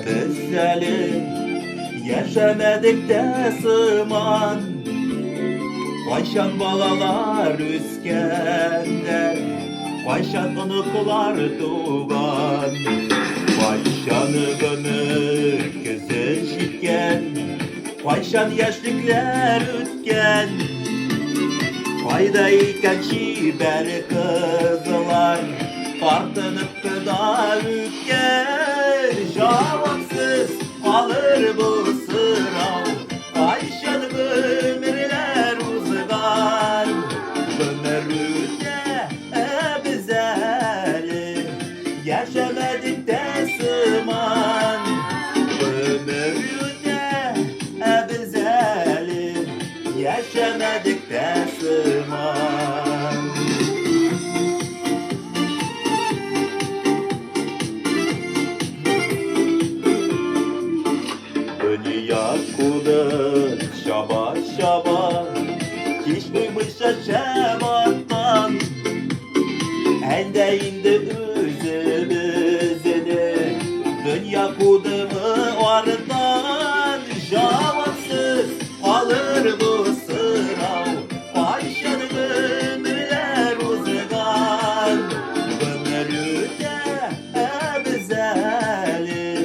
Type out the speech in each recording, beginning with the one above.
bizeli yaşamadık da sıman. Kaçan balalar üskende, kaçan unuklar tuğan. Kaçanı ömür kesişken, kaçan yaşlıklar ütken. Kaydayken çiber kızlar, tartınıp da ütken. Cevapsız kalır bu sırav, kaçan ömürler uzgar. Ömürde bizeli yaşamadık da sıman. Ömürde bizeli yaşamadık da sıman. Dünya kudu şaba şaba, hiç duymuş şaşamaktan. Endeyinde üzümüzünü, dünya kudu mu vardan. Cevapsız kalır bu sınav, kaçan ömürler uzgan. Ömürde bizeli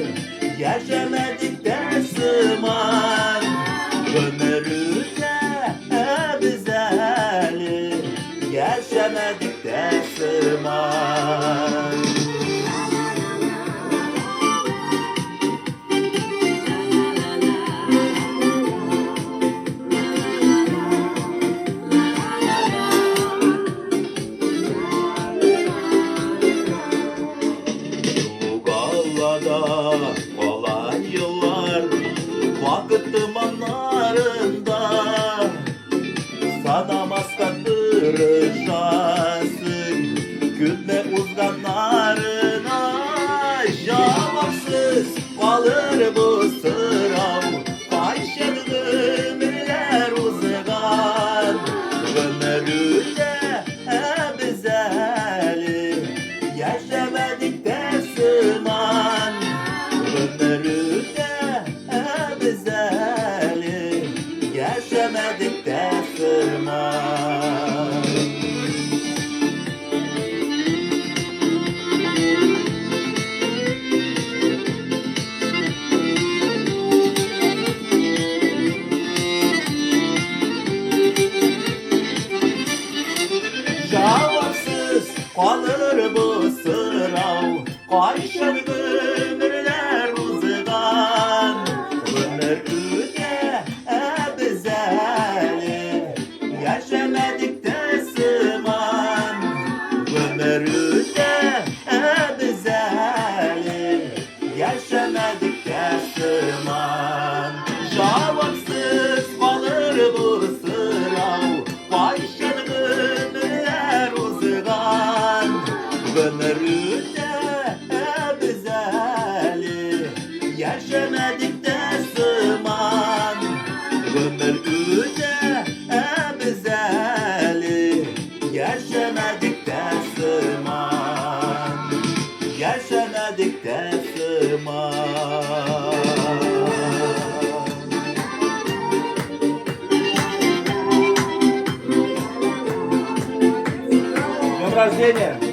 yaşamadık da sıman. Ömürde bizeli yaşamadık da sıman. Olan yıllar vakit dumanlarında, sana maska tırışasın gülme uzganlarına. Cevapsız kalır bu sırav, kaçan ömürler uzgan. Ömürde bizeli yaşamadık da sıman. Ömürde bizeli yaşamadık da sıman. Cevapsız kalır bu sırav, kaçan ömürler uzgan. Ömürde bizeli yaşamadık da sıman. Ömürde bizeli yaşamadık da sıman. Cevapsız kalır bu sırav, kaçan ömürler uzgan. Ömürde bizeli yaşamadık da sıman. Ömürde bizeli yaşamadık da sıman. Yaşamadık da sıman. Днем рождения!